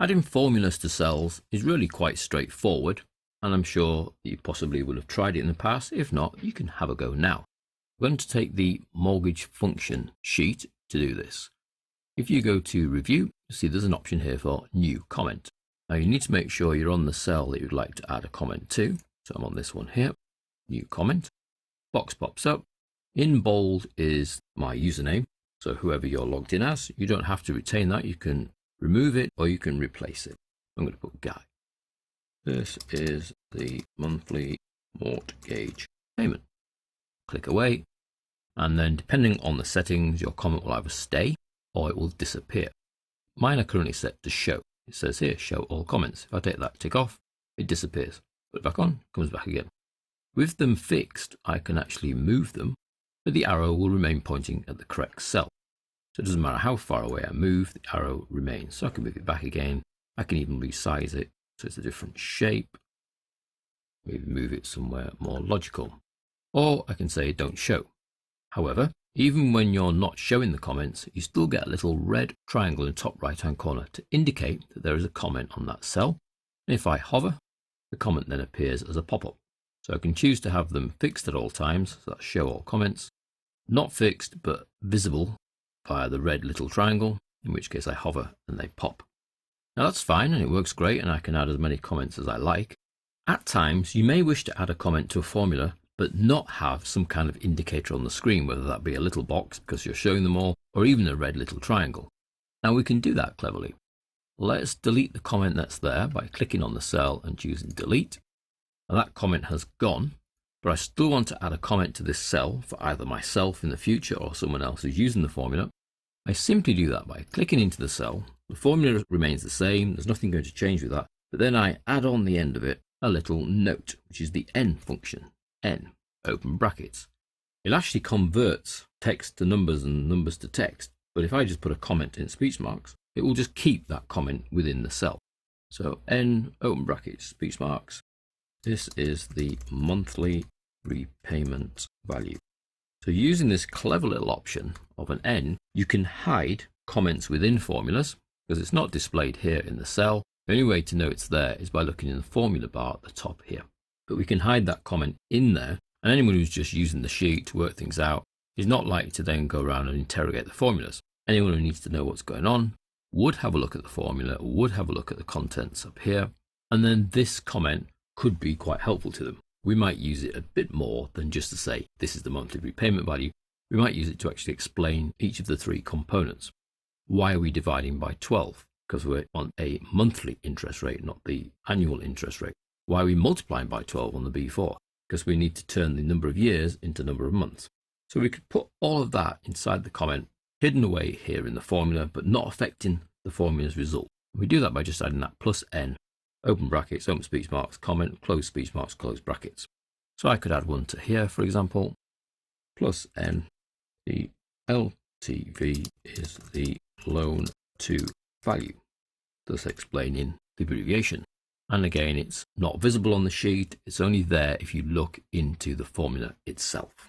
Adding formulas to cells is really quite straightforward, and I'm sure you possibly will have tried it in the past. If not, you can have a go now. We're going to take the mortgage function sheet to do this. If you go to review, you'll see there's an option here for new comment. Now you need to make sure you're on the cell that you'd like to add a comment to. So I'm on this one here, new comment. Box pops up. In bold is my username. So whoever you're logged in as, you don't have to retain that. You can remove it or you can replace it. I'm going to put Guy. This is the monthly mortgage payment. Click away. And then depending on the settings, your comment will either stay or it will disappear. Mine are currently set to show. It says here, show all comments. If I take that tick off, it disappears. Put it back on, comes back again. With them fixed, I can actually move them, but the arrow will remain pointing at the correct cell. So it doesn't matter how far away I move, the arrow remains. So I can move it back again. I can even resize it so it's a different shape. Maybe move it somewhere more logical. Or I can say don't show. However, even when you're not showing the comments, you still get a little red triangle in the top right hand corner to indicate that there is a comment on that cell. And if I hover, the comment then appears as a pop-up. So I can choose to have them fixed at all times, so that's show all comments, not fixed but visible via the red little triangle, in which case I hover and they pop. Now that's fine and it works great and I can add as many comments as I like. At times you may wish to add a comment to a formula but not have some kind of indicator on the screen, whether that be a little box because you're showing them all or even a red little triangle. Now we can do that cleverly. Let's delete the comment that's there by clicking on the cell and choosing delete. Now that comment has gone, but I still want to add a comment to this cell for either myself in the future or someone else who's using the formula. I simply do that by clicking into the cell. The formula remains the same, there's nothing going to change with that, but then I add on the end of it a little note, which is the n function, n, open brackets. It actually converts text to numbers and numbers to text, but if I just put a comment in speech marks, it will just keep that comment within the cell. So n, open brackets, speech marks. This is the monthly repayment value. So using this clever little option of an n, you can hide comments within formulas because it's not displayed here in the cell. The only way to know it's there is by looking in the formula bar at the top here. But we can hide that comment in there, and anyone who's just using the sheet to work things out is not likely to then go around and interrogate the formulas. Anyone who needs to know what's going on would have a look at the formula, would have a look at the contents up here, and then this comment could be quite helpful to them. We might use it a bit more than just to say this is the monthly repayment value. We might use it to actually explain each of the three components. Why are we dividing by 12? Because we want a monthly interest rate, not the annual interest rate. Why are we multiplying by 12 on the B4? Because we need to turn the number of years into number of months. So we could put all of that inside the comment, hidden away here in the formula, but not affecting the formula's result. We do that by just adding that plus n, open brackets, open speech marks, comment, close speech marks, close brackets. So I could add one to here, for example, plus n, the LTV is the loan to value, thus explaining the abbreviation. And again, it's not visible on the sheet. It's only there if you look into the formula itself.